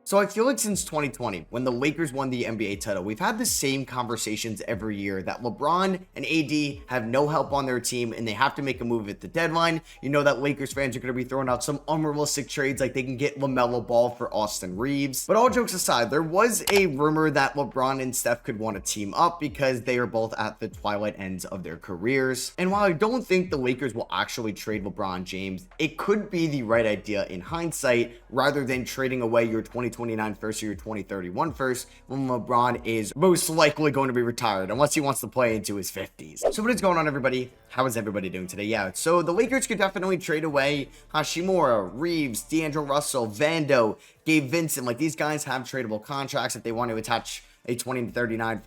So I feel like since 2020, when the Lakers won the NBA title, we've had the same conversations every year that LeBron and AD have no help on their team and they have to make a move at the deadline. You know that Lakers fans are going to be throwing out some unrealistic trades like they can get LaMelo Ball for Austin Reeves. But all jokes aside, there was a rumor that LeBron and Steph could want to team up because they are both at the twilight ends of their careers. And while I don't think the Lakers will actually trade LeBron James, it could be the right idea in hindsight rather than trading away your 2029 first or your 2031 first when LeBron is most likely going to be retired unless he wants to play into his 50s. So what is going on, everybody? How is everybody doing today? Yeah, so the Lakers could definitely trade away Hachimura, Reeves, D'Angelo Russell, Vando, Gabe Vincent. Like, these guys have tradable contracts if they want to attach a 2029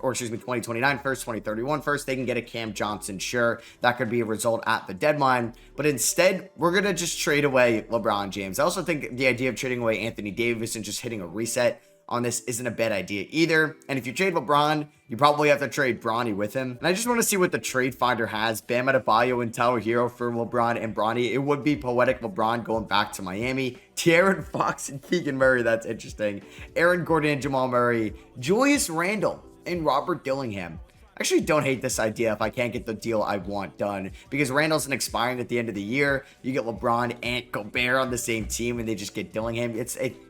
first, 2031 first. They can get a Cam Johnson. Sure, that could be a result at the deadline, but instead we're gonna just trade away LeBron James. I also think the idea of trading away Anthony Davis and just hitting a reset on this isn't a bad idea either. And if you trade LeBron, you probably have to trade Bronny with him. And I just want to see what the trade finder has. Bam Adebayo and Tyler Hero for LeBron and Bronny. It would be poetic LeBron going back to Miami. De'Aaron Fox and Keegan Murray. That's interesting. Aaron Gordon and Jamal Murray. Julius Randle and Robert Dillingham. I actually don't hate this idea if I can't get the deal I want done, because Randall's an expiring at the end of the year. You get LeBron and Gobert on the same team and they just get Dillingham.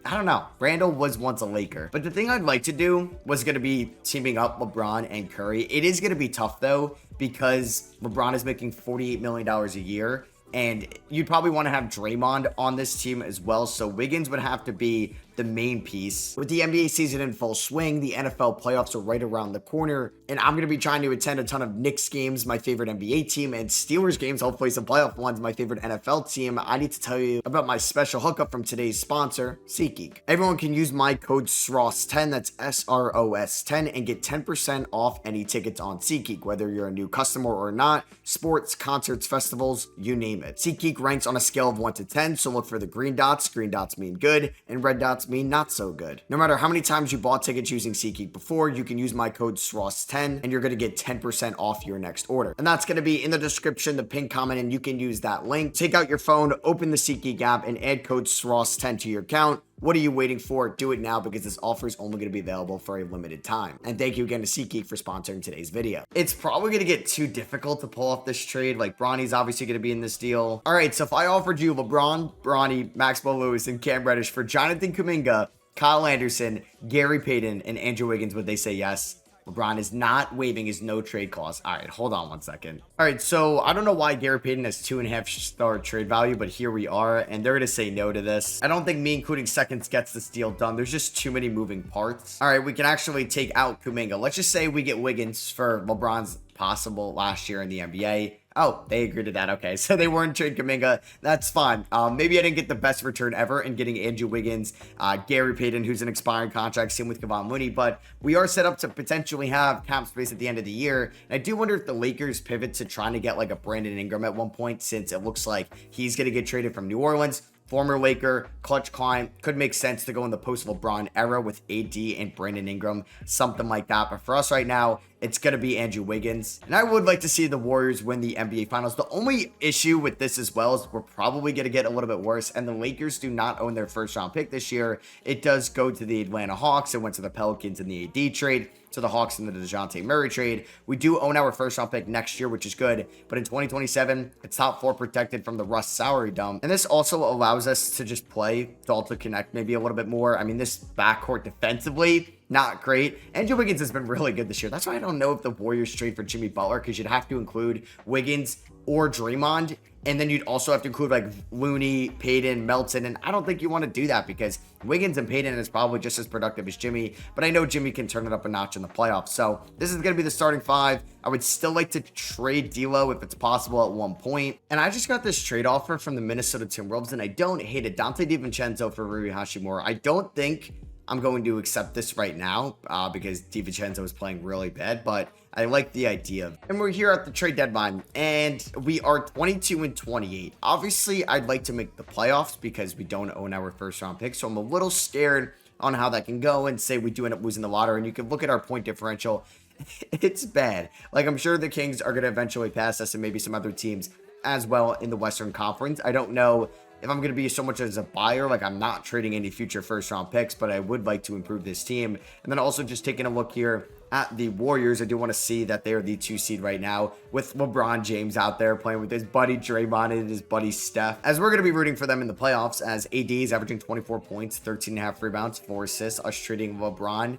I don't know. Randall was once a Laker, but the thing I'd like to do was going to be teaming up LeBron and Curry. It is going to be tough though, because LeBron is making $48 million a year. And you'd probably want to have Draymond on this team as well. So Wiggins would have to be the main piece. With the NBA season in full swing, the NFL playoffs are right around the corner, and I'm going to be trying to attend a ton of Knicks games, my favorite NBA team, and Steelers games, hopefully some playoff ones, my favorite NFL team. I need to tell you about my special hookup from today's sponsor, SeatGeek. Everyone can use my code SROS10, that's SROS10, and get 10% off any tickets on SeatGeek, whether you're a new customer or not, sports, concerts, festivals, you name it. SeatGeek ranks on a scale of 1 to 10, so look for the green dots. Green dots mean good, and red dots mean not so good. No matter how many times you bought tickets using SeatGeek before, you can use my code SROS10 and you're going to get 10% off your next order. And that's going to be in the description, the pinned comment, and you can use that link. Take out your phone, open the SeatGeek app, and add code SROS10 to your account. What are you waiting for? Do it now, because this offer is only going to be available for a limited time. And thank you again to SeatGeek for sponsoring today's video. It's probably going to get too difficult to pull off this trade. Like, Bronny's obviously going to be in this deal. All right, so if I offered you LeBron, Bronny, Maxwell Lewis, and Cam Reddish for Jonathan Kuminga, Kyle Anderson, Gary Payton, and Andrew Wiggins, would they say yes? LeBron is not waiving his no trade clause. All right, hold on one second. All right, so I don't know why Gary Payton has 2.5-star trade value, but here we are, and they're going to say no to this. I don't think me including seconds gets this deal done. There's just too many moving parts. All right, we can actually take out Kuminga. Let's just say we get Wiggins for LeBron's possible last year in the NBA. Oh, they agreed to that. Okay, so they weren't trade Kuminga. That's fine. Maybe I didn't get the best return ever in getting Andrew Wiggins, Gary Payton, who's an expiring contract, same with Kevon Looney, but we are set up to potentially have cap space at the end of the year. And I do wonder if the Lakers pivot to trying to get like a Brandon Ingram at one point, since it looks like he's going to get traded from New Orleans. Former Laker, clutch climb, could make sense to go in the post-LeBron era with AD and Brandon Ingram, something like that. But for us right now, it's going to be Andrew Wiggins. And I would like to see the Warriors win the NBA Finals. The only issue with this as well is we're probably going to get a little bit worse. And the Lakers do not own their first-round pick this year. It does go to the Atlanta Hawks. It went to the Pelicans in the AD trade, to the Hawks in the DeJounte Murray trade. We do own our first-round pick next year, which is good. But in 2027, it's top 4 protected from the Russ salary dump. And this also allows us to just play Dalton Connect maybe a little bit more. I mean, this backcourt defensively, not great. Andrew Wiggins has been really good this year. That's why I don't know if the Warriors trade for Jimmy Butler, because you'd have to include Wiggins or Draymond. And then you'd also have to include like Looney, Payton, Melton. And I don't think you want to do that, because Wiggins and Payton is probably just as productive as Jimmy. But I know Jimmy can turn it up a notch in the playoffs. So this is going to be the starting 5. I would still like to trade D'Lo if it's possible at one point. And I just got this trade offer from the Minnesota Timberwolves, and I don't hate it. Dante DiVincenzo for Rui Hachimura. I don't think I'm going to accept this right now because DiVincenzo is playing really bad, but I like the idea. And we're here at the trade deadline, and we are 22-28. Obviously, I'd like to make the playoffs because we don't own our first round pick, so I'm a little scared on how that can go, and say we do end up losing the lottery. And you can look at our point differential. It's bad. Like, I'm sure the Kings are going to eventually pass us and maybe some other teams as well in the Western Conference. I don't know if I'm going to be so much as a buyer, like I'm not trading any future first round picks, but I would like to improve this team. And then also just taking a look here at the Warriors, I do want to see that they're the 2 seed right now with LeBron James out there playing with his buddy Draymond and his buddy Steph, as we're going to be rooting for them in the playoffs, as AD is averaging 24 points, 13.5 rebounds, 4 assists. Us trading LeBron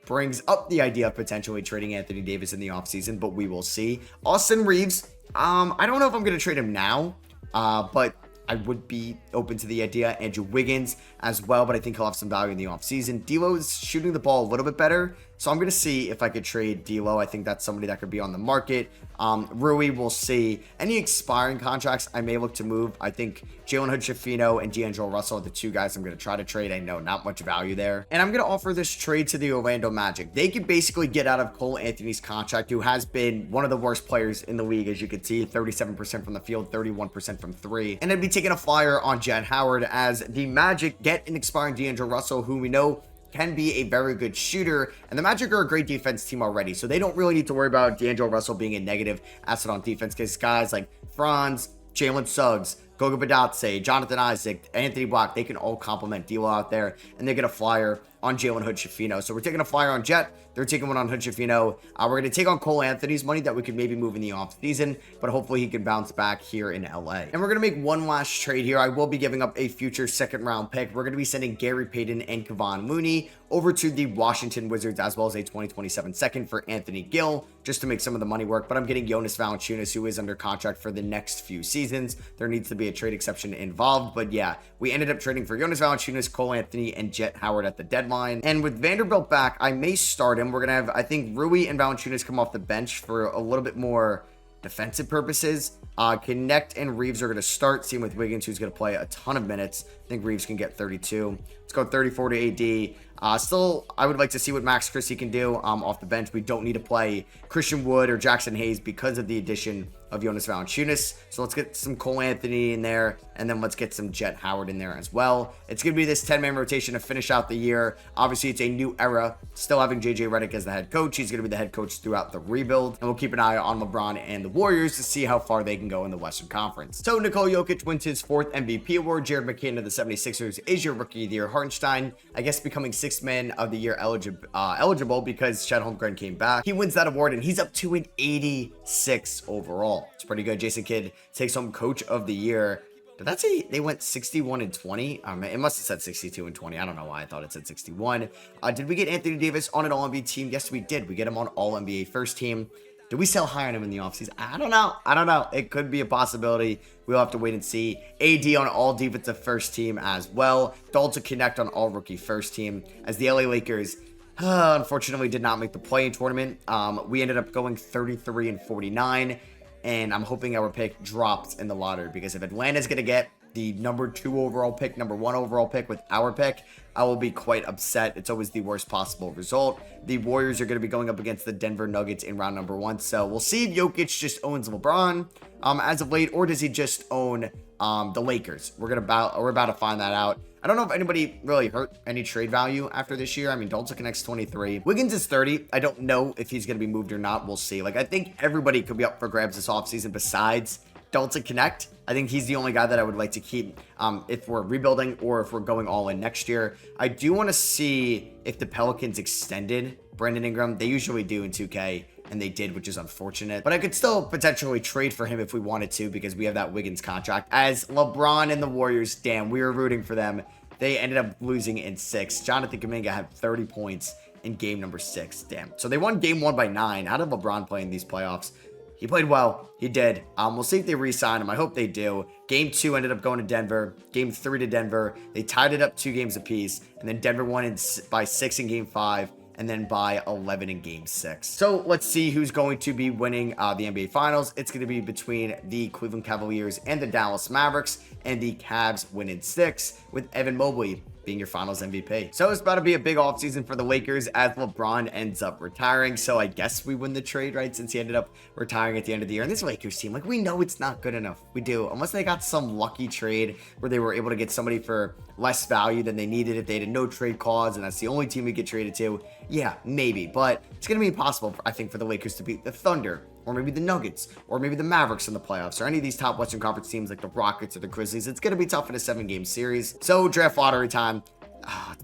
brings up the idea of potentially trading Anthony Davis in the offseason, but we will see. Austin Reeves, I don't know if I'm going to trade him now, but I would be open to the idea. Andrew Wiggins as well, but I think he'll have some value in the offseason. D'Lo is shooting the ball a little bit better, so I'm going to see if I could trade D'Lo. I think that's somebody that could be on the market. Rui, we'll see. Any expiring contracts I may look to move. I think Jalen Hood-Schifino and D'Angelo Russell are the 2 guys I'm going to try to trade. I know not much value there. And I'm going to offer this trade to the Orlando Magic. They could basically get out of Cole Anthony's contract, who has been one of the worst players in the league, as you can see, 37% from the field, 31% from 3. And I'd be taking a flyer on Jett Howard, as the Magic get an expiring D'Angelo Russell, who we know can be a very good shooter, and the Magic are a great defense team already, so they don't really need to worry about D'Angelo Russell being a negative asset on defense, because guys like Franz, Jalen Suggs, Goga Badatse, Jonathan Isaac, Anthony Block, they can all complement D'Lo out there, and they get a flyer on Jalen Hood-Schifino. So we're taking a flyer on Jett. They're taking one on Hood-Schifino. We're going to take on Cole Anthony's money that we could maybe move in the offseason, but hopefully he can bounce back here in LA. And we're going to make one last trade here. I will be giving up a future second-round pick. We're going to be sending Gary Payton and Kevon Looney over to the Washington Wizards, as well as a 2027 second for Anthony Gill, just to make some of the money work. But I'm getting Jonas Valanciunas, who is under contract for the next few seasons. There needs to be a trade exception involved, but yeah, we ended up trading for Jonas Valanciunas, Cole Anthony, and Jett Howard at the deadline. And with Vanderbilt back, I may start him. We're gonna have, I think, Rui and Valanciunas come off the bench for a little bit more defensive purposes. Connect and Reeves are going to start. Same with Wiggins, who's going to play a ton of minutes. I think Reeves can get 32. Let's go 34 to AD. Still, I would like to see what Max Christie can do off the bench. We don't need to play Christian Wood or Jackson Hayes because of the addition of Jonas Valanciunas. So let's get some Cole Anthony in there, and then let's get some Jett Howard in there as well. It's going to be this 10-man rotation to finish out the year. Obviously, it's a new era. Still having JJ Redick as the head coach. He's going to be the head coach throughout the rebuild. And we'll keep an eye on LeBron and the Warriors to see how far they can go in the Western Conference. So Nikola Jokic wins his 4th MVP award. Jared McCann of the 76ers is your Rookie of the Year. Hartenstein, I guess, becoming 6th Man of the Year eligible because Chet Holmgren came back. He wins that award, and he's up to an 86 overall. It's pretty good. Jason Kidd takes home Coach of the Year. Did that say they went 61 and 20? It must have said 62 and 20. I don't know why I thought it said 61. Did we get Anthony Davis on an All-NBA team? Yes, we did. We get him on All-NBA first team. Did we sell high on him in the offseason? I don't know. It could be a possibility. We'll have to wait and see. AD on all defensive first team as well. Dalton Connect on all rookie first team, as the LA Lakers unfortunately did not make the play-in tournament. We ended up going 33 and 49. And I'm hoping our pick drops in the lottery, because if Atlanta's going to get the number 2 overall pick, number 1 overall pick with our pick, I will be quite upset. It's always the worst possible result. The Warriors are going to be going up against the Denver Nuggets in round number 1. So we'll see if Jokic just owns LeBron as of late, or does he just own the Lakers? We're about to find that out. I don't know if anybody really hurt any trade value after this year. I mean, Dalton Connect's 23. Wiggins is 30. I don't know if he's going to be moved or not. We'll see. Like, I think everybody could be up for grabs this offseason besides Dalton Connect. I think he's the only guy that I would like to keep if we're rebuilding or if we're going all in next year. I do want to see if the Pelicans extended Brandon Ingram. They usually do in 2K. And they did, which is unfortunate. But I could still potentially trade for him if we wanted to, because we have that Wiggins contract. As LeBron and the Warriors, damn, we were rooting for them. They ended up losing in 6. Jonathan Kuminga had 30 points in game number 6. Damn. So they won game 1 by 9. How did LeBron play in these playoffs? He played well. He did. We'll see if they re-sign him. I hope they do. Game 2 ended up going to Denver. Game 3 to Denver. They tied it up 2 games apiece. And then Denver won by 6 in game 5. And then by 11 in game 6. So let's see who's going to be winning the NBA Finals. It's going to be between the Cleveland Cavaliers and the Dallas Mavericks, and the Cavs win in 6, with Evan Mobley being your Finals MVP. So it's about to be a big offseason for the Lakers, as LeBron ends up retiring. So I guess we win the trade, right? Since he ended up retiring at the end of the year. And this Lakers team, like, we know it's not good enough. We do. Unless they got some lucky trade where they were able to get somebody for less value than they needed if they had a no trade clause, and that's the only team we get traded to. Yeah, maybe. But it's going to be impossible, I think, for the Lakers to beat the Thunder, or maybe the Nuggets, or maybe the Mavericks in the playoffs, or any of these top Western Conference teams like the Rockets or the Grizzlies. It's going to be tough in a 7-game series. So draft lottery time.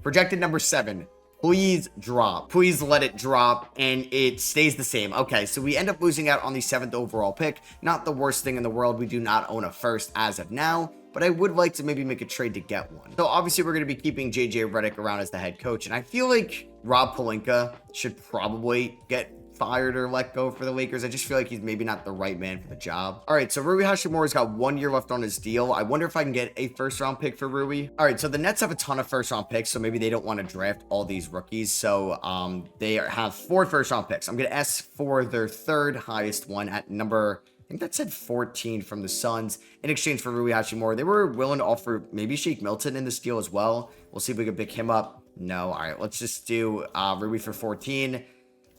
Projected number 7. Please drop. Please let it drop and it stays the same. Okay, so we end up losing out on the 7th overall pick. Not the worst thing in the world. We do not own a first as of now, but I would like to maybe make a trade to get one. So obviously we're going to be keeping JJ Redick around as the head coach, and I feel like Rob Pelinka should probably get fired or let go for the Lakers. I just feel like he's maybe not the right man for the job. All right, so Rui Hachimura's got 1 year left on his deal. I wonder if I can get a first-round pick for Rui. All right, so the Nets have a ton of first-round picks, so maybe they don't want to draft all these rookies. So they have 4 first-round picks. I'm going to ask for their 3rd highest one at number, I think that said 14 from the Suns in exchange for Rui Hachimura. They were willing to offer maybe Shake Milton in this deal as well. We'll see if we can pick him up. No. All right, let's just do Rui for 14.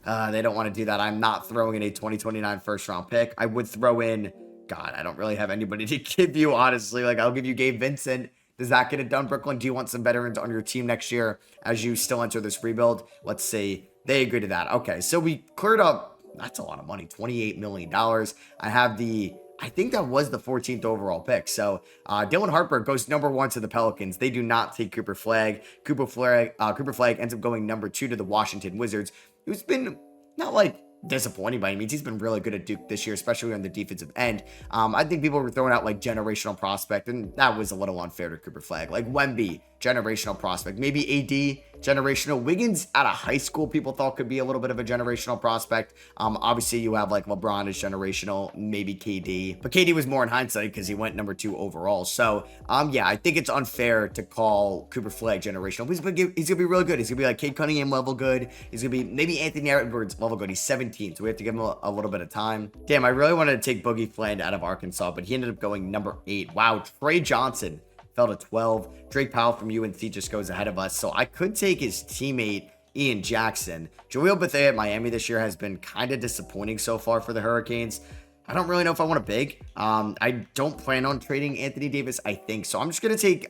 They don't want to do that. I'm not throwing in a 2029 first round pick. I would throw in, God, I don't really have anybody to give you, honestly. Like, I'll give you Gabe Vincent. Does that get it done, Brooklyn? Do you want some veterans on your team next year as you still enter this rebuild? Let's see. They agree to that. Okay, so we cleared up. That's a lot of money, $28 million. I think that was the 14th overall pick. So Dylan Harper goes number 1 to the Pelicans. They do not take Cooper Flagg. Cooper Flagg ends up going number 2 to the Washington Wizards, who's been not like disappointing by any means. He's been really good at Duke this year, especially on the defensive end. I think people were throwing out like generational prospect, and that was a little unfair to Cooper Flagg. Like Wemby, generational prospect. Maybe AD, generational. Wiggins out of high school, people thought could be a little bit of a generational prospect. Obviously you have like LeBron is generational, maybe KD, but KD was more in hindsight because he went number 2 overall. So yeah, I think it's unfair to call Cooper Flagg generational. He's gonna be really good. He's gonna be like Cade Cunningham level good. He's gonna be maybe Anthony Edwards level good. He's 17, so we have to give him a little bit of time. Damn, I really wanted to take Boogie Fland out of Arkansas, but he ended up going number 8. Wow, Trey Johnson fell to 12. Drake Powell from UNC just goes ahead of us. So I could take his teammate, Ian Jackson. Joel Bethea at Miami this year has been kind of disappointing so far for the Hurricanes. I don't really know if I want a big. I don't plan on trading Anthony Davis, I think. So I'm just going to take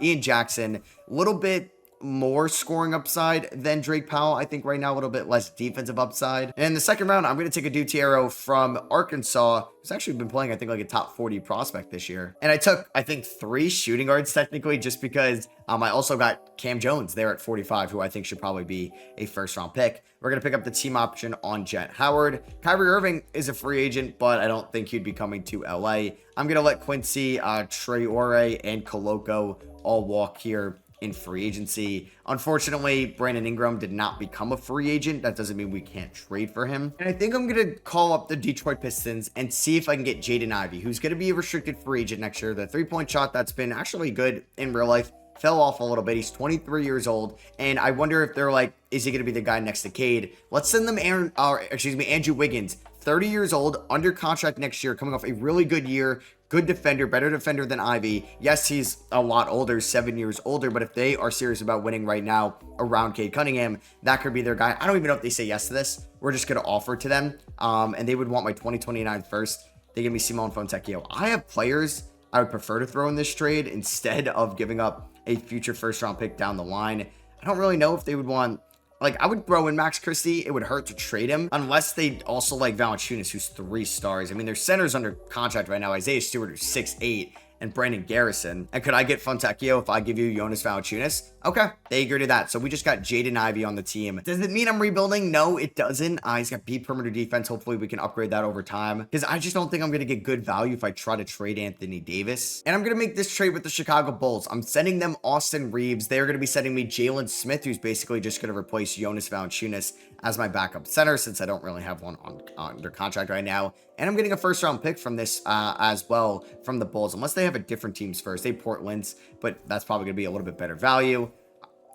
Ian Jackson, a little bit more scoring upside than Drake Powell. I think right now a little bit less defensive upside. And in the second round, I'm going to take a Dutiero from Arkansas, who's actually been playing, I think, like a top 40 prospect this year. And I took, I think, 3 shooting guards technically, just because I also got Cam Jones there at 45, who I think should probably be a first round pick. We're going to pick up the team option on Jet Howard. Kyrie Irving is a free agent, but I don't think he'd be coming to LA. I'm going to let Quincy, Traore, and Koloko all walk here in free agency. Unfortunately, Brandon Ingram did not become a free agent. That doesn't mean we can't trade for him. And I think I'm going to call up the Detroit Pistons and see if I can get Jaden Ivey, who's going to be a restricted free agent next year. The 3-point shot that's been actually good in real life fell off a little bit. He's 23 years old, and I wonder if they're like, is he going to be the guy next to Cade? Let's send them Andrew Wiggins, 30 years old, under contract next year, coming off a really good year. Good defender, better defender than Ivy. Yes, he's a lot older, 7 years older, but if they are serious about winning right now around Cade Cunningham, that could be their guy. I don't even know if they say yes to this. We're just going to offer to them, and they would want my 2029 first. They give me Simone Fontecchio. I have players I would prefer to throw in this trade instead of giving up a future first-round pick down the line. I don't really know if they would want... Like, I would throw in Max Christie. It would hurt to trade him unless they also like Valanciunas, who's 3 stars. I mean, their centers under contract right now. Isaiah Stewart, who's 6'8", and Brandon Garrison. And could I get Fontecchio if I give you Jonas Valanciunas? Okay, they agree to that. So we just got Jaden Ivey on the team. Does it mean I'm rebuilding? No, it doesn't. He's got B perimeter defense. Hopefully we can upgrade that over time, because I just don't think I'm going to get good value if I try to trade Anthony Davis. And I'm going to make this trade with the Chicago Bulls. I'm sending them Austin Reeves. They're going to be sending me Jalen Smith, who's basically just going to replace Jonas Valanciunas as my backup center, since I don't really have one under contract right now. And I'm getting a first round pick from this as well from the Bulls, unless they have a different teams first. They Portland's, but that's probably going to be a little bit better value.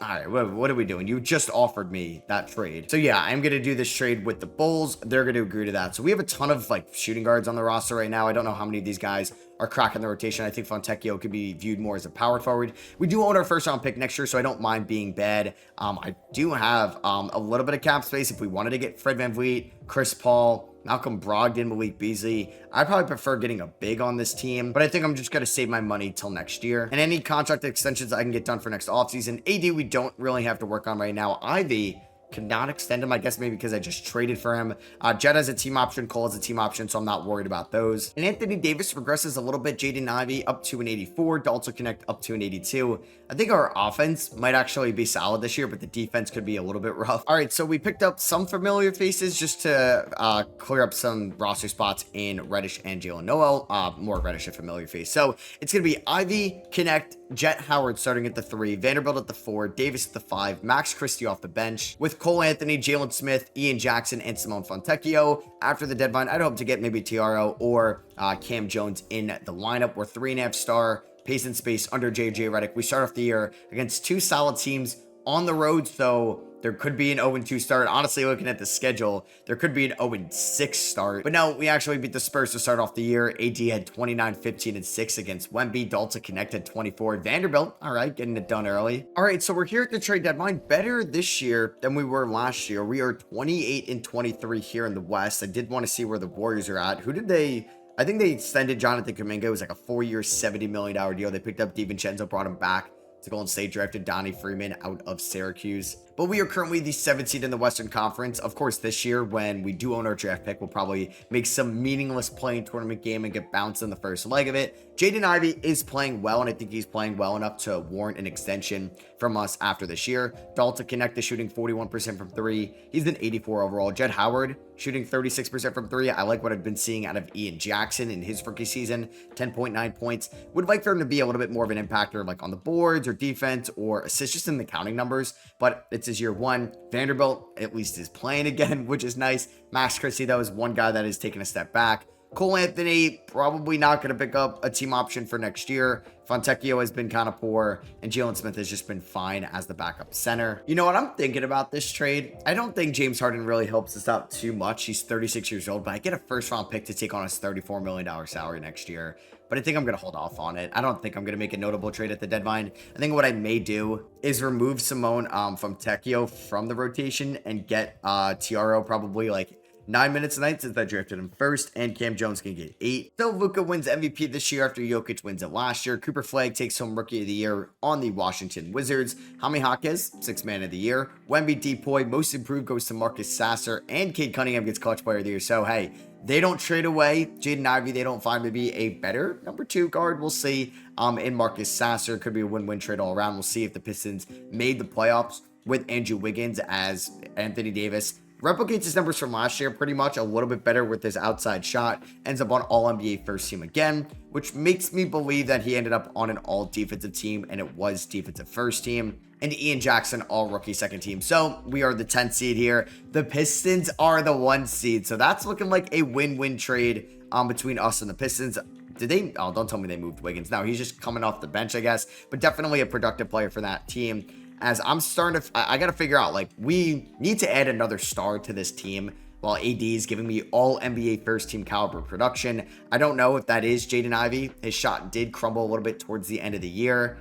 All right, what are we doing? You just offered me that trade. So yeah, I'm going to do this trade with the Bulls. They're going to agree to that. So we have a ton of like shooting guards on the roster right now. I don't know how many of these guys are cracking the rotation. I think Fontecchio could be viewed more as a power forward. We do own our first round pick next year, so I don't mind being bad. I do have a little bit of cap space if we wanted to get Fred VanVleet, Chris Paul, Malcolm Brogdon, Malik Beasley. I probably prefer getting a big on this team, but I think I'm just going to save my money till next year. And any contract extensions I can get done for next offseason. AD, we don't really have to work on right now. Ivy, could not extend him, I guess maybe because I just traded for him. Jet has a team option, Cole has a team option, so I'm not worried about those. And Anthony Davis regresses a little bit. Jaden Ivey up to an 84, Dalton Connect up to an 82. I think our offense might actually be solid this year, but the defense could be a little bit rough. All right, so we picked up some familiar faces just to clear up some roster spots in Reddish and Jalen Noel. More Reddish, a familiar face. So it's going to be Ivey, Connect, Jet Howard starting at the 3, Vanderbilt at the 4, Davis at the 5, Max Christie off the bench, with Cole Anthony, Jalen Smith, Ian Jackson, and Simone Fontecchio. After the deadline, I'd hope to get maybe TRO or Cam Jones in the lineup. We're 3.5-star, pace and space under JJ Redick. We start off the year against 2 solid teams on the road, so there could be an 0-2 start. Honestly, looking at the schedule, there could be an 0-6 start. But no, we actually beat the Spurs to start off the year. AD had 29, 15, and 6 against Wemby. Dalton connected 24. Vanderbilt, all right, getting it done early. All right, so we're here at the trade deadline. Better this year than we were last year. We are 28 and 23 here in the West. I did want to see where the Warriors are at. Who did they... I think they extended Jonathan Kuminga. It was like a 4-year, $70 million deal. They picked up DiVincenzo, brought him back to Golden State, drafted Donnie Freeman out of Syracuse. But we are currently the 7th seed in the Western Conference. Of course, this year, when we do own our draft pick, we'll probably make some meaningless playing tournament game and get bounced in the first leg of it. Jaden Ivey is playing well, and I think he's playing well enough to warrant an extension from us after this year. Dalton Connect is shooting 41% from 3. He's an 84 overall. Jet Howard shooting 36% from 3. I like what I've been seeing out of Ian Jackson in his rookie season, 10.9 points. Would like for him to be a little bit more of an impactor, like on the boards or defense or assists, just in the counting numbers, but it's his year 1. Vanderbilt at least is playing again, which is nice. Max Christie, though, is one guy that is taking a step back. Cole Anthony, probably not going to pick up a team option for next year. Fontecchio has been kind of poor, and Jalen Smith has just been fine as the backup center. You know what I'm thinking about this trade? I don't think James Harden really helps us out too much. He's 36 years old, but I get a first-round pick to take on his $34 million salary next year. But I think I'm going to hold off on it. I don't think I'm going to make a notable trade at the deadline. I think what I may do is remove Simone from Fontecchio from the rotation and get TRO probably like 9 minutes a night since I drafted him first, and Cam Jones can get 8. So Luka wins MVP this year after Jokic wins it last year. Cooper Flagg takes home Rookie of the Year on the Washington Wizards. Jaime Jaquez, 6th Man of the Year. Wemby Depoy, Most Improved goes to Marcus Sasser, and Cade Cunningham gets Clutch Player of the Year. So hey, they don't trade away Jaden Ivey. They don't find maybe a better number 2 guard. We'll see. In Marcus Sasser, could be a win-win trade all around. We'll see if the Pistons made the playoffs with Andrew Wiggins as Anthony Davis replicates his numbers from last year pretty much, a little bit better with his outside shot, ends up on All-NBA first team again, which makes me believe that he ended up on an all-defensive team, and it was defensive first team. And Ian Jackson, all-rookie second team. So we are the 10th seed here. The Pistons are the 1 seed, so that's looking like a win-win trade between us and the Pistons. Did they? Oh, don't tell me they moved Wiggins. No, he's just coming off the bench, I guess, but definitely a productive player for that team. As I'm starting to, I got to figure out, like, we need to add another star to this team while AD is giving me all NBA first team caliber production. I don't know if that is Jaden Ivey. His shot did crumble a little bit towards the end of the year.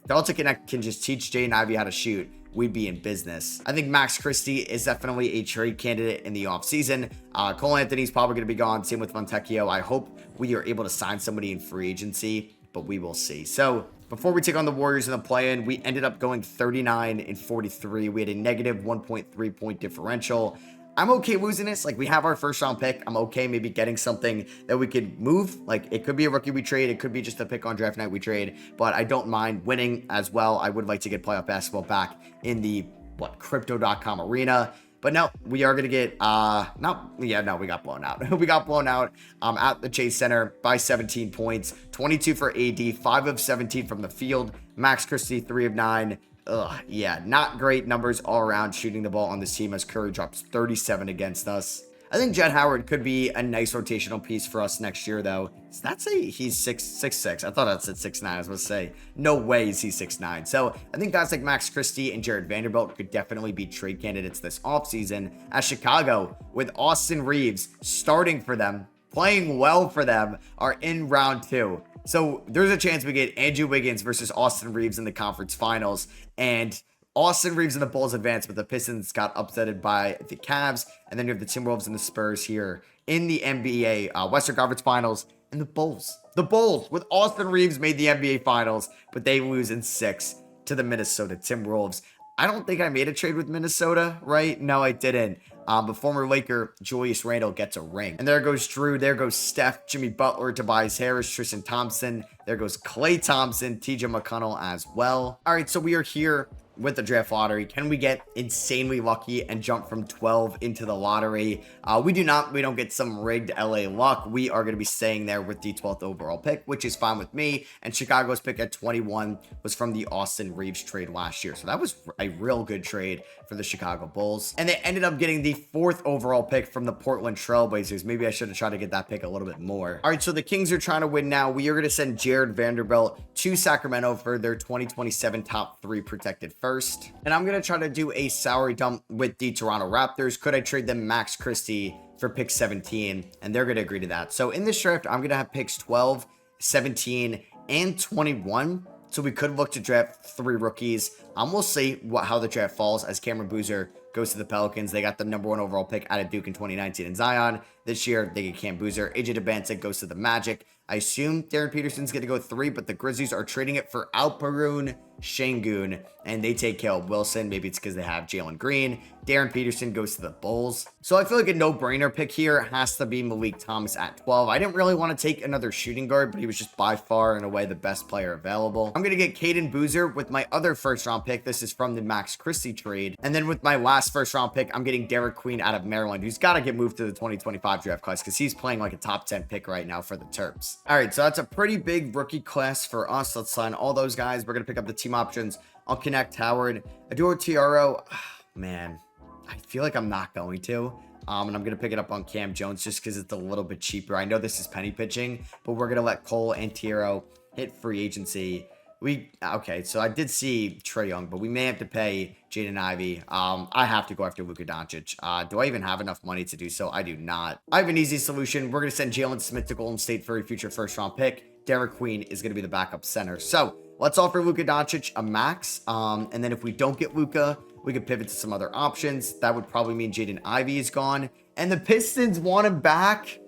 Dalton Connect can just teach Jaden Ivey how to shoot. We'd be in business. I think Max Christie is definitely a trade candidate in the offseason. Cole Anthony's probably going to be gone. Same with Fontecchio. I hope we are able to sign somebody in free agency, but we will see. So before we take on the Warriors in the play-in, we ended up going 39 and 43. We had a negative 1.3 point differential. I'm okay losing this. Like, we have our first round pick. I'm okay maybe getting something that we could move. Like, it could be a rookie we trade. It could be just a pick on draft night we trade. But I don't mind winning as well. I would like to get playoff basketball back in the, crypto.com arena. But no, we are going to get, we got blown out. We got blown out at the Chase Center by 17 points, 22 for AD, 5 of 17 from the field. Max Christie, 3 of 9. Yeah, not great numbers all around shooting the ball on this team as Curry drops 37 against us. I think Jet Howard could be a nice rotational piece for us next year, though. Does that say he's 6'6"? I thought that said 6'9". I was going to say, no way is he 6'9". So I think guys like Max Christie and Jared Vanderbilt could definitely be trade candidates this offseason, as Chicago, with Austin Reeves starting for them, playing well for them, are in round 2. So there's a chance we get Andrew Wiggins versus Austin Reeves in the conference finals, and Austin Reeves and the Bulls advanced, but the Pistons got upsetted by the Cavs. And then you have the Timberwolves and the Spurs here in the NBA Western Conference Finals. And the Bulls with Austin Reeves made the NBA Finals, but they lose in 6 to the Minnesota Timberwolves. I don't think I made a trade with Minnesota, right? No, I didn't. But former Laker Julius Randle gets a ring. And there goes Drew. There goes Steph, Jimmy Butler, Tobias Harris, Tristan Thompson. There goes Klay Thompson, TJ McConnell as well. All right, so we are here with the draft lottery. Can we get insanely lucky and jump from 12 into the lottery? We do not. We don't get some rigged LA luck. We are going to be staying there with the 12th overall pick, which is fine with me. And Chicago's pick at 21 was from the Austin Reeves trade last year. So that was a real good trade for the Chicago Bulls. And they ended up getting the 4th overall pick from the Portland Trailblazers. Maybe I should have tried to get that pick a little bit more. All right, so the Kings are trying to win now. We are going to send Jared Vanderbilt to Sacramento for their 2027 top 3 protected first. And I'm going to try to do a salary dump with the Toronto Raptors. Could I trade them Max Christie for pick 17? And they're going to agree to that. So in this draft, I'm going to have picks 12, 17, and 21. So we could look to draft 3 rookies. We'll see how the draft falls as Cameron Boozer goes to the Pelicans. They got the number 1 overall pick out of Duke in 2019 in Zion. This year, they get Cam Boozer. AJ DeBansic goes to the Magic. I assume Darren Peterson's going to go 3, but the Grizzlies are trading it for Alperen Şengün, and they take Caleb Wilson. Maybe it's because they have Jalen Green. Darren Peterson goes to the Bulls. So I feel like a no-brainer pick here has to be Malik Thomas at 12. I didn't really want to take another shooting guard, but he was just by far and away the best player available. I'm going to get Caden Boozer with my other first-round pick. This is from the Max Christie trade. And then with my last first-round pick, I'm getting Derek Queen out of Maryland, who's got to get moved to the 2025 draft class because he's playing like a top 10 pick right now for the Terps. All right, so that's a pretty big rookie class for us. Let's sign all those guys. We're going to pick up the team options. I'll connect Howard. Adoro Tiaro. Man, I feel like I'm not going to. And I'm going to pick it up on Cam Jones just because it's a little bit cheaper. I know this is penny pitching, but we're going to let Cole and Tiaro hit free agency. Okay, so I did see Trae Young, but we may have to pay Jaden Ivey. I have to go after Luka Doncic. Do I even have enough money to do so? I do not. I have an easy solution. We're going to send Jalen Smith to Golden State for a future first-round pick. Derek Queen is going to be the backup center. So let's offer Luka Doncic a max. And then if we don't get Luka, we could pivot to some other options. That would probably mean Jaden Ivey is gone. And the Pistons want him back.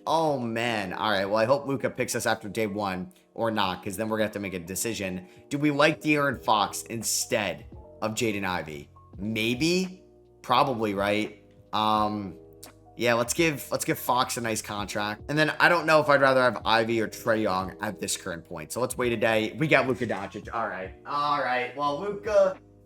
Oh, man. All right, well, I hope Luka picks us after day 1. Or not, because then we're going to have to make a decision. Do we like De'Aaron Fox instead of Jaden Ivey? Maybe. Probably, right? Yeah, let's give Fox a nice contract. And then I don't know if I'd rather have Ivey or Trae Young at this current point. So let's wait a day. We got Luka Doncic. All right. Well,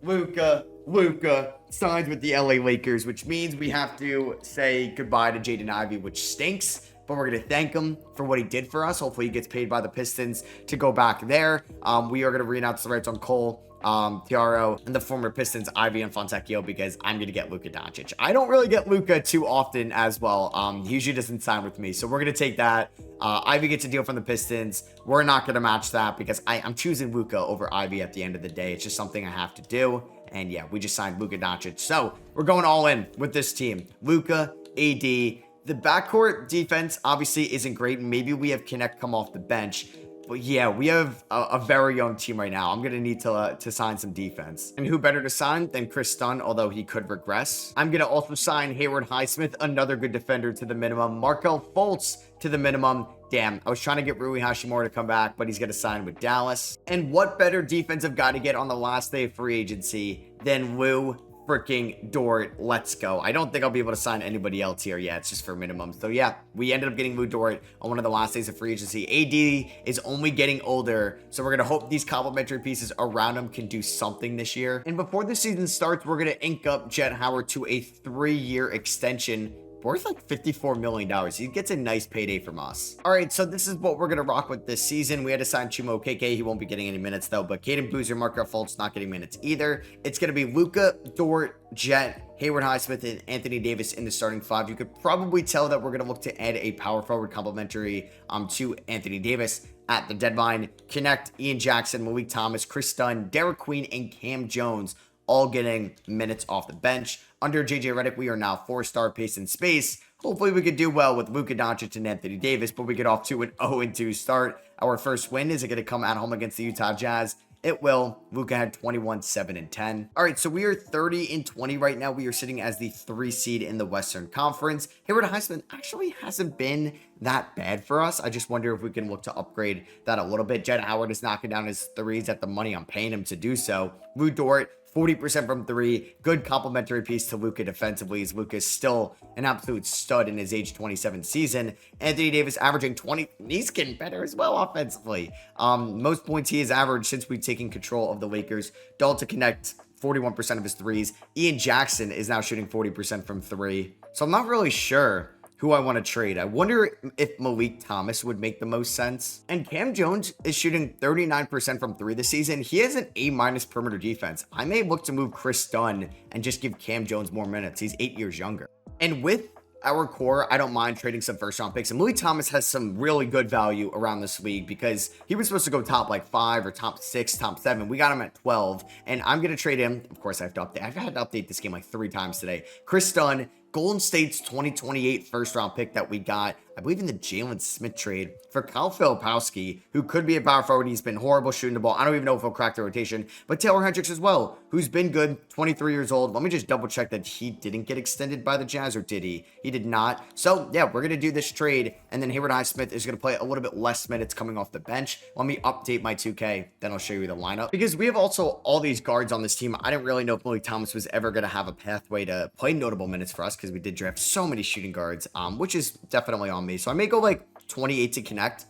Luka signs with the LA Lakers, which means we have to say goodbye to Jaden Ivey, which stinks. But we're going to thank him for what he did for us. Hopefully he gets paid by the Pistons to go back there. We are going to re-announce the rights on Cole, Tiaro, and the former Pistons, Ivey and Fontecchio, because I'm going to get Luka Doncic. I don't really get Luka too often as well. He usually doesn't sign with me. So we're going to take that. Ivey gets a deal from the Pistons. We're not going to match that because I'm choosing Luka over Ivey at the end of the day. It's just something I have to do. And yeah, we just signed Luka Doncic. So we're going all in with this team. Luka, AD. The backcourt defense obviously isn't great. Maybe we have Connect come off the bench. But yeah, we have a very young team right now. I'm going to need to sign some defense. And who better to sign than Chris Dunn, although he could regress. I'm going to also sign Hayward Highsmith, another good defender, to the minimum. Markelle Fultz to the minimum. Damn, I was trying to get Rui Hashimura to come back, but he's going to sign with Dallas. And what better defensive guy to get on the last day of free agency than Lou freaking Dort? Let's go. I don't think I'll be able to sign anybody else here. Yeah, it's just for minimum. So yeah, we ended up getting Lou Dort on one of the last days of free agency. AD is only getting older, so we're going to hope these complimentary pieces around him can do something this year. And before the season starts, we're going to ink up Jet Howard to a 3-year extension worth like $54 million. He gets a nice payday from us. All right, so this is what we're going to rock with this season. We had to sign Chuma Okeke. He won't be getting any minutes, though. But Caden Boozer, Markelle Fultz not getting minutes either. It's going to be Luka, Dort, Jet, Hayward Highsmith, and Anthony Davis in the starting 5. You could probably tell that we're going to look to add a power forward complimentary to Anthony Davis at the deadline. Connect Ian Jackson, Malik Thomas, Chris Dunn, Derek Queen, and Cam Jones all getting minutes off the bench. Under JJ Redick, we are now 4-star pace and space. Hopefully we could do well with Luka Doncic and Anthony Davis, but we get off to an 0-2 start. Our first win, is it going to come at home against the Utah Jazz? It will. Luka had 21, 7, and 10. All right, so we are 30-20 right now. We are sitting as the 3 seed in the Western Conference. Hayward Highsmith actually hasn't been that bad for us. I just wonder if we can look to upgrade that a little bit. Jet Howard is knocking down his threes at the money I'm paying him to do so. Lou Dort, 40% from three. Good complementary piece to Luka defensively, as Luka is still an absolute stud in his age 27 season. Anthony Davis averaging 20. He's getting better as well offensively. Most points he has averaged since we've taken control of the Lakers. Dalton connect 41% of his threes. Ian Jackson is now shooting 40% from three. So I'm not really sure who I want to trade. I wonder if Malik Thomas would make the most sense. And Cam Jones is shooting 39% from three this season. He has an A- perimeter defense. I may look to move Chris Dunn and just give Cam Jones more minutes. He's 8 years younger. And with our core, I don't mind trading some first round picks. And Malik Thomas has some really good value around this league because he was supposed to go top like 5 or top 6, top 7. We got him at 12. And I'm going to trade him. Of course, I have to update. I've had to update this game like 3 times today. Chris Dunn, Golden State's 2028 first round pick that we got, I believe in the Jalen Smith trade, for Kyle Filipowski, who could be a power forward. He's been horrible shooting the ball. I don't even know if he'll crack the rotation, but Taylor Hendricks as well, who's been good, 23 years old. Let me just double check that he didn't get extended by the Jazz, or did he? He did not. So yeah, we're going to do this trade, and then Haywood Highsmith is going to play a little bit less minutes coming off the bench. Let me update my 2K, then I'll show you the lineup, because we have also all these guards on this team. I didn't really know if Malik Thomas was ever going to have a pathway to play notable minutes for us, because we did draft so many shooting guards, which is definitely on me. So I may go like 28 to connect.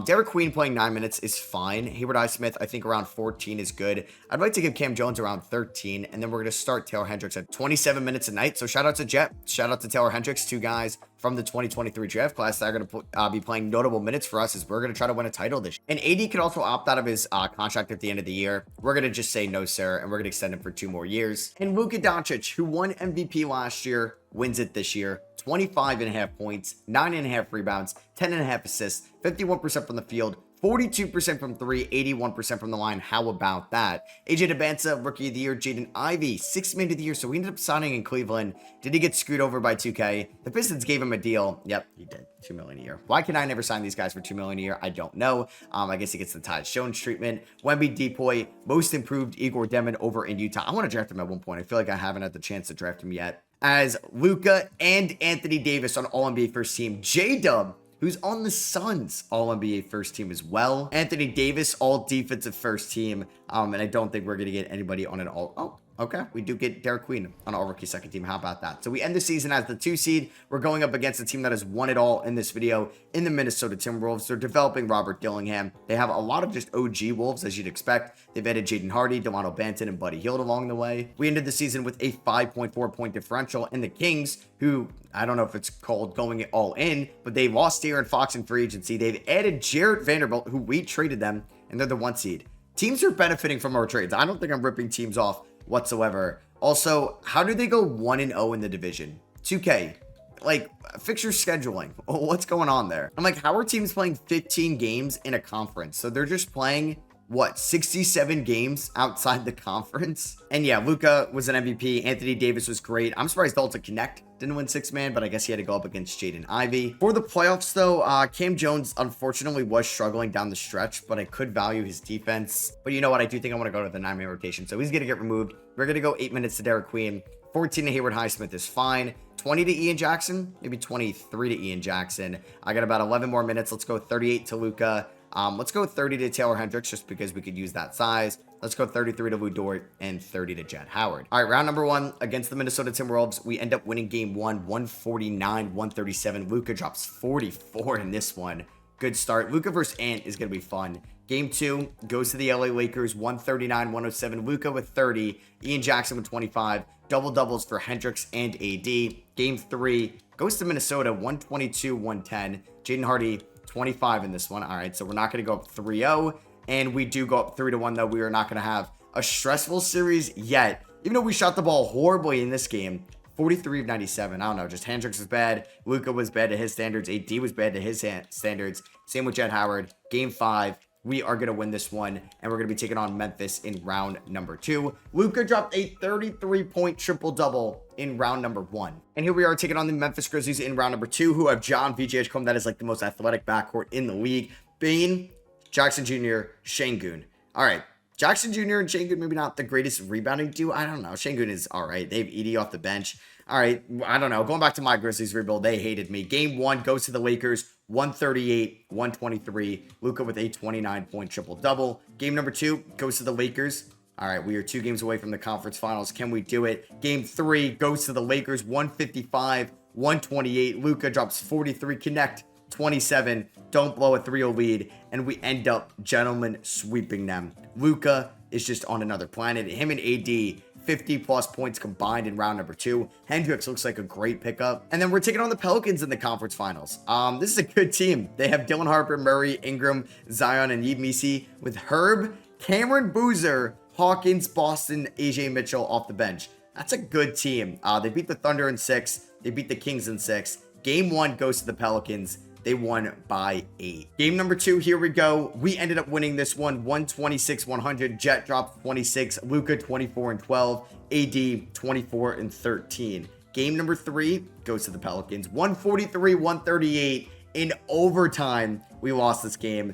Derek Queen playing 9 minutes is fine. Haywood Highsmith, I think around 14 is good. I'd like to give Cam Jones around 13, and then we're going to start Taylor Hendricks at 27 minutes a night. So shout out to Jet, shout out to Taylor Hendricks, 2 guys from the 2023 draft class that are going to be playing notable minutes for us, as we're going to try to win a title this year. And AD could also opt out of his contract at the end of the year. We're going to just say no, sir, and we're going to extend him for 2 more years. And Luka Doncic, who won MVP last year, wins it this year. 25.5 points, 9.5 rebounds, 10.5 assists, 51% from the field, 42% from three, 81% from the line. How about that? AJ Debanza, Rookie of the Year. Jaden Ivey, 6th Man of the Year. So we ended up signing in Cleveland. Did he get screwed over by 2K? The Pistons gave him a deal. Yep, he did. $2 million a year. Why can I never sign these guys for $2 million a year? I don't know. I guess he gets the Tyus Jones treatment. Wemby Depoy, Most Improved Igor Demon over in Utah. I want to draft him at one point. I feel like I haven't had the chance to draft him yet. As Luka and Anthony Davis on All-NBA first team. J-Dub, who's on the Suns All-NBA first team as well. Anthony Davis, all defensive first team. And I don't think we're going to get anybody on an all... Oh, okay. We do get Derek Queen on all rookie second team. How about that? So we end the season as the 2 seed. We're going up against a team that has won it all in this video in the Minnesota Timberwolves. They're developing Robert Dillingham. They have a lot of just OG Wolves, as you'd expect. They've added Jaden Hardy, Delano Banton, and Buddy Hield along the way. We ended the season with a 5.4 point differential, and the Kings, who I don't know if it's called going it all in, but they lost De'Aaron Fox in free agency. They've added Jarrett Vanderbilt, who we traded them, and they're the 1 seed. Teams are benefiting from our trades. I don't think I'm ripping teams off whatsoever. Also, how do they go 1-0 in the division? 2K, like, fix your scheduling. What's going on there? I'm like, how are teams playing 15 games in a conference? So they're just playing, what, 67 games outside the conference? And yeah, Luka was an MVP. Anthony Davis was great. I'm surprised Dalton Connect didn't win 6 man, but I guess he had to go up against Jaden Ivey. For the playoffs, though, Cam Jones unfortunately was struggling down the stretch, but I could value his defense. But you know what? I do think I want to go to the 9-man rotation, so he's going to get removed. We're going to go 8 minutes to Derek Queen. 14 to Haywood Highsmith is fine. 20 to Ian Jackson, maybe 23 to Ian Jackson. I got about 11 more minutes. Let's go 38 to Luka. Let's go 30 to Taylor Hendricks, just because we could use that size. Let's go 33 to Lou Dort and 30 to Jet Howard. All right, round number 1 against the Minnesota Timberwolves. We end up winning game 1, 149-137. Luka drops 44 in this one. Good start. Luka versus Ant is going to be fun. Game 2 goes to the LA Lakers, 139-107. Luka with 30. Ian Jackson with 25. Double doubles for Hendricks and AD. Game 3 goes to Minnesota, 122-110. Jaden Hardy, 25 in this one. All right, so we're not going to go up 3-0. And we do go up 3-1, though. We are not going to have a stressful series yet. Even though we shot the ball horribly in this game, 43 of 97. I don't know. Just Hendricks was bad. Luka was bad to his standards. AD was bad to his standards. Same with Jet Howard. Game 5. We are going to win this one, and we're going to be taking on Memphis in round number 2. Luka dropped a 33-point triple-double in round number 1. And here we are taking on the Memphis Grizzlies in round number 2, who have John VJH Combe. That is like the most athletic backcourt in the league. Bane, Jackson Jr., Şengün. All right. Jackson Jr. and Şengün, maybe not the greatest rebounding duo. I don't know. Şengün is all right. They have Edey off the bench. All right. I don't know. Going back to my Grizzlies rebuild, they hated me. Game 1 goes to the Lakers, 138-123. Luka with a 29-point triple-double. Game number 2 goes to the Lakers, All right, we are 2 games away from the conference finals. Can we do it? Game 3 goes to the Lakers, 155-128. Luka drops 43, connect 27. Don't blow a 3-0 lead, and we end up, gentlemen, sweeping them. Luka is just on another planet. Him and AD, 50-plus points combined in round number 2. Hendricks looks like a great pickup. And then we're taking on the Pelicans in the conference finals. This is a good team. They have Dylan Harper, Murray, Ingram, Zion, and Yves with Herb, Cameron Boozer, Hawkins, Boston, AJ Mitchell off the bench. That's a good team. They beat the Thunder in 6. They beat the Kings in 6. Game 1 goes to the Pelicans. They won by 8. Game number 2, here we go. We ended up winning this one, 126-100. Jet dropped 26. Luka 24-12. AD 24-13. Game number 3 goes to the Pelicans, 143-138. In overtime, we lost this game.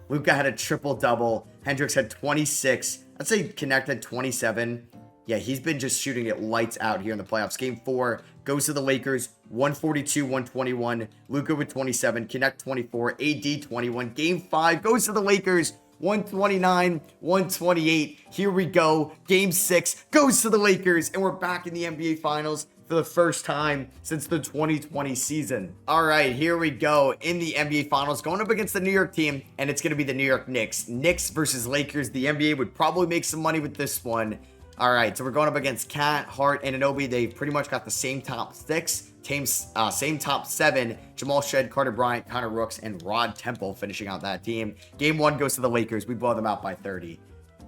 Luka had a triple-double. Hendricks had 26. I'd say Connect had 27. Yeah, he's been just shooting it lights out here in the playoffs. Game 4 goes to the Lakers, 142-121. Luka with 27. Connect 24. AD 21. Game 5 goes to the Lakers, 129-128. Here we go. Game 6 goes to the Lakers, and we're back in the NBA Finals for the first time since the 2020 season. All right, here we go in the NBA Finals, going up against the New York team, and it's going to be the New York Knicks. Knicks versus Lakers. The NBA would probably make some money with this one. All right, so we're going up against Cat, Hart, and Anunoby. They pretty much got the same top 6, same top 7. Jamal Shed, Carter Bryant, Connor Rooks, and Rod Temple finishing out that team. Game 1 goes to the Lakers. We blow them out by 30.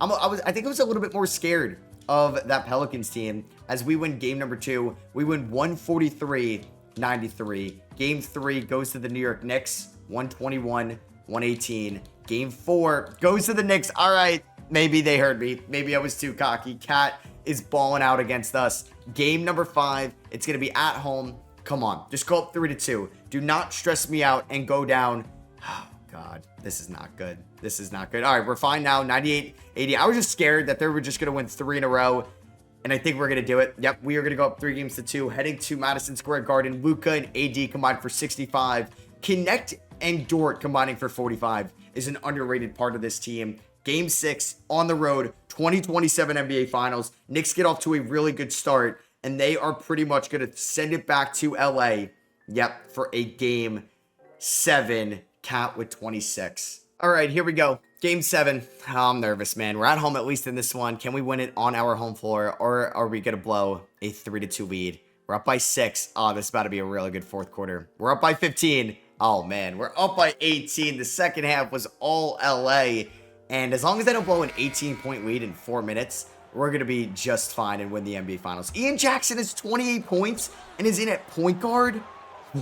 I think I was a little bit more scared of that Pelicans team as we win game number 2. We win 143-93. Game 3 goes to the New York Knicks, 121-118. Game 4 goes to the Knicks. All right, maybe they heard me. Maybe I was too cocky. Cat is balling out against us. Game number 5, it's going to be at home. Come on, just go up 3-2. Do not stress me out and go down. Oh, God, this is not good. This is not good. All right, we're fine now, 98-80. I was just scared that they were just going to win 3 in a row, and I think we're going to do it. Yep, we are going to go up 3-2, heading to Madison Square Garden. Luka and AD combined for 65. Connect and Dort combining for 45 is an underrated part of this team. Game 6 on the road, 2027 NBA Finals. Knicks get off to a really good start, and they are pretty much going to send it back to LA. Yep, for a Game 7. Cat with 26. All right, here we go. Game 7. Oh, I'm nervous, man. We're at home at least in this one. Can we win it on our home floor, or are we going to blow a 3-2 lead? We're up by 6. Oh, this is about to be a really good fourth quarter. We're up by 15. Oh, man. We're up by 18. The second half was all LA. And as long as they don't blow an 18-point lead in 4 minutes, we're going to be just fine and win the NBA Finals. Ian Jackson has 28 points and is in at point guard.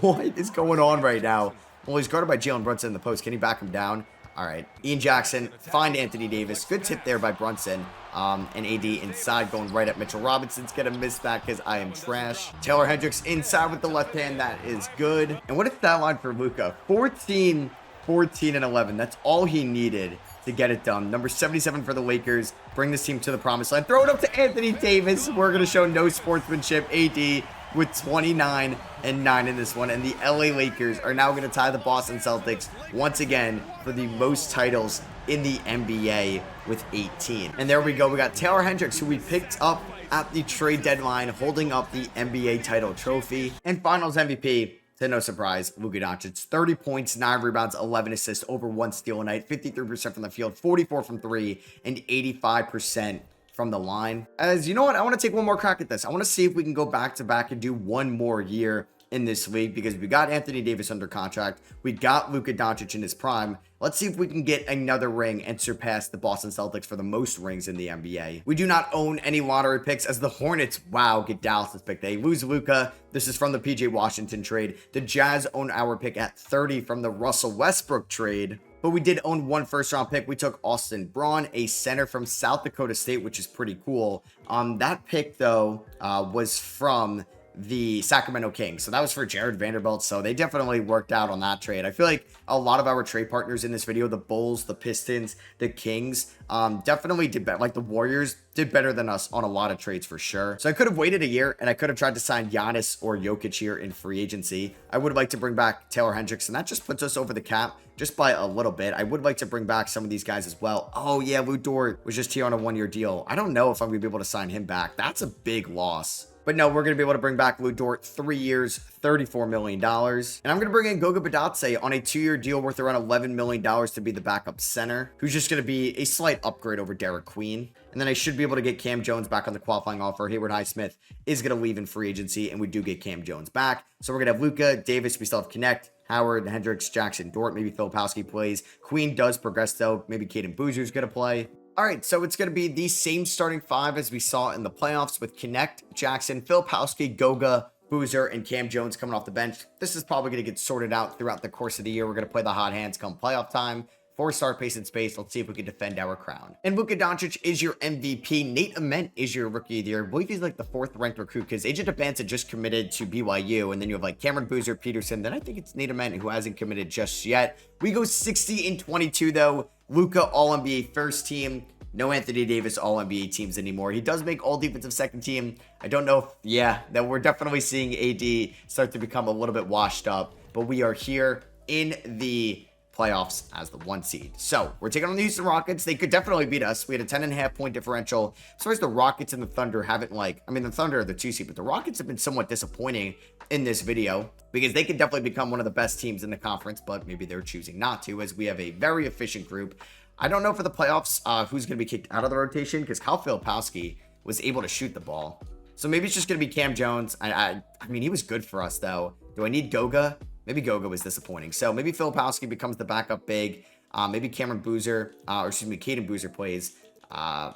What is going on right now? Well, he's guarded by Jalen Brunson in the post. Can he back him down? All right. Ian Jackson, find Anthony Davis. Good tip there by Brunson. And AD inside going right at Mitchell Robinson's going to miss that because I am trash. Taylor Hendricks inside with the left hand. That is good. And what is that line for Luka? 14, 14, and 11. That's all he needed to get it done. Number 77 for the Lakers. Bring this team to the promised land. Throw it up to Anthony Davis. We're going to show no sportsmanship. AD with 29 and 9 in this one. And the LA Lakers are now going to tie the Boston Celtics once again for the most titles in the NBA with 18. And there we go. We got Taylor Hendricks, who we picked up at the trade deadline, holding up the NBA title trophy. And Finals MVP, to no surprise, Luka Doncic. 30 points, 9 rebounds, 11 assists, over 1 steal a night, 53% from the field, 44 from 3, and 85% from the line. As you know what, I want to take one more crack at this. I want to see if we can go back to back and do one more year in this league, because we got Anthony Davis under contract. We got Luka Doncic in his prime. Let's see if we can get another ring and surpass the Boston Celtics for the most rings in the NBA. We do not own any lottery picks, as the Hornets, wow, get Dallas's pick. They lose Luka. This is from the PJ Washington trade. The Jazz own our pick at 30 from the Russell Westbrook trade. But we did own 1 first-round pick. We took Austin Braun, a center from South Dakota State, which is pretty cool. That pick, though, was from the Sacramento Kings. So that was for Jared Vanderbilt. So they definitely worked out on that trade. I feel like a lot of our trade partners in this video, the Bulls, the Pistons, the Kings, definitely did better. Like the Warriors did better than us on a lot of trades for sure. So I could have waited a year and I could have tried to sign Giannis or Jokic here in free agency. I would like to bring back Taylor Hendricks, and that just puts us over the cap just by a little bit. I would like to bring back some of these guys as well. Oh yeah, Lou Dort was just here on a 1-year deal. I don't know if I'm gonna be able to sign him back. That's a big loss. But no, we're going to be able to bring back Lou Dort, 3 years, $34 million. And I'm going to bring in Goga Badatse on a 2-year deal worth around $11 million to be the backup center, who's just going to be a slight upgrade over Derek Queen. And then I should be able to get Cam Jones back on the qualifying offer. Hayward Highsmith is going to leave in free agency, and we do get Cam Jones back. So we're going to have Luka, Davis, we still have Connect, Howard, Hendricks, Jackson, Dort, maybe Filipowski plays. Queen does progress though. Maybe Caden Boozer's going to play. All right, so it's going to be the same starting 5 as we saw in the playoffs with Connect, Jackson, Filipowski, Goga, Boozer, and Cam Jones coming off the bench. This is probably going to get sorted out throughout the course of the year. We're going to play the hot hands come playoff time. 4-star pace and space. Let's see if we can defend our crown. And Luka Doncic is your MVP. Nate Ament is your rookie of the year. I believe he's like the 4th ranked recruit because AJ DeBanza just committed to BYU. And then you have like Cameron Boozer, Peterson. Then I think it's Nate Ament who hasn't committed just yet. We go 60-22 though. Luka All-NBA first team. No Anthony Davis All-NBA teams anymore. He does make all defensive second team. I don't know if, that we're definitely seeing AD start to become a little bit washed up. But we are here in the playoffs as the 1 seed. So we're taking on the Houston Rockets. They could definitely beat us. We had a 10.5 point differential. As far as the Rockets and the Thunder haven't the Thunder are the 2 seed, but the Rockets have been somewhat disappointing in this video because they could definitely become one of the best teams in the conference, but maybe they're choosing not to as we have a very efficient group. I don't know for the playoffs who's going to be kicked out of the rotation because Kyle Filipowski was able to shoot the ball. So maybe it's just going to be Cam Jones. I mean, he was good for us, though. Do I need Goga? Maybe Goga was disappointing. So maybe Filipowski becomes the backup big. Maybe Cameron Boozer, Caden Boozer plays. I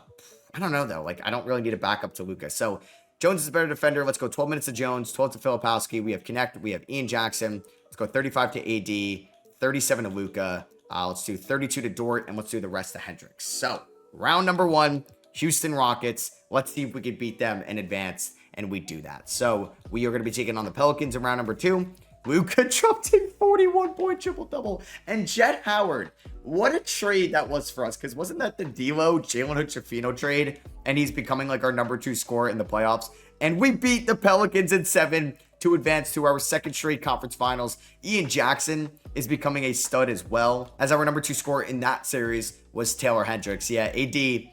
don't know, though. I don't really need a backup to Luka. So Jones is a better defender. Let's go 12 minutes to Jones, 12 to Filipowski. We have Connect. We have Ian Jackson. Let's go 35 to AD, 37 to Luka. Let's do 32 to Dort, and let's do the rest to Hendricks. So, round number 1, Houston Rockets. Let's see if we can beat them and advance, and we do that. So, we are going to be taking on the Pelicans in round number 2. Luka dropped a 41-point triple-double. And Jet Howard, what a trade that was for us, because wasn't that the D'Lo, Jalen Hood-Schifino trade? And he's becoming like our number 2 scorer in the playoffs. And we beat the Pelicans in 7 to advance to our 2nd straight conference finals. Ian Jackson is becoming a stud as well, as our number 2 scorer in that series was Taylor Hendricks. Yeah, AD,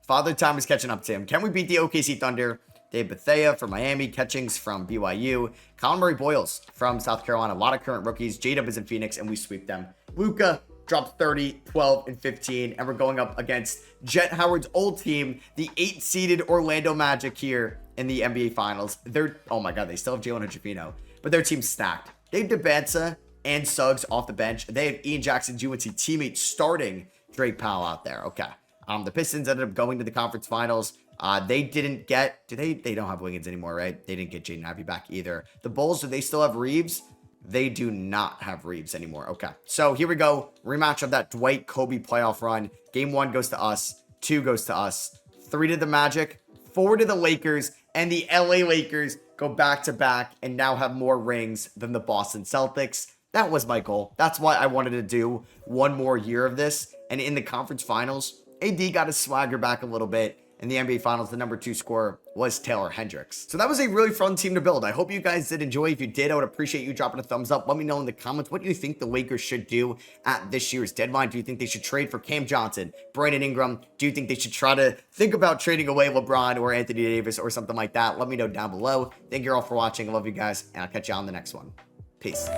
father time is catching up to him. Can we beat the OKC Thunder? Dave Bethea from Miami, Catchings from BYU, Colin Murray Boyles from South Carolina, a lot of current rookies. J-Dub is in Phoenix, and we sweep them. Luka dropped 30, 12, and 15, and we're going up against Jet Howard's old team, the 8-seeded Orlando Magic here in the NBA Finals. Oh my God, they still have Jalen Hood-Schifino, but their team's stacked. Dave DeBanza and Suggs off the bench. They have Ian Jackson's UNC teammate starting Drake Powell out there. Okay. The Pistons ended up going to the conference finals. They didn't get, they don't have Wiggins anymore, right? They didn't get Jaden Ivey back either. The Bulls, do they still have Reeves? They do not have Reeves anymore. Okay. So here we go. Rematch of that Dwight Kobe playoff run. Game 1 goes to us. 2 goes to us. 3 to the Magic. 4 to the Lakers. And the LA Lakers go back to back and now have more rings than the Boston Celtics. That was my goal. That's why I wanted to do one more year of this. And in the conference finals, AD got his swagger back a little bit. In the NBA Finals, the number 2 scorer was Taylor Hendricks. So that was a really fun team to build. I hope you guys did enjoy. If you did, I would appreciate you dropping a thumbs up. Let me know in the comments what you think the Lakers should do at this year's deadline. Do you think they should trade for Cam Johnson, Brandon Ingram? Do you think they should try to think about trading away LeBron or Anthony Davis or something like that? Let me know down below. Thank you all for watching. I love you guys, and I'll catch you on the next one. Peace.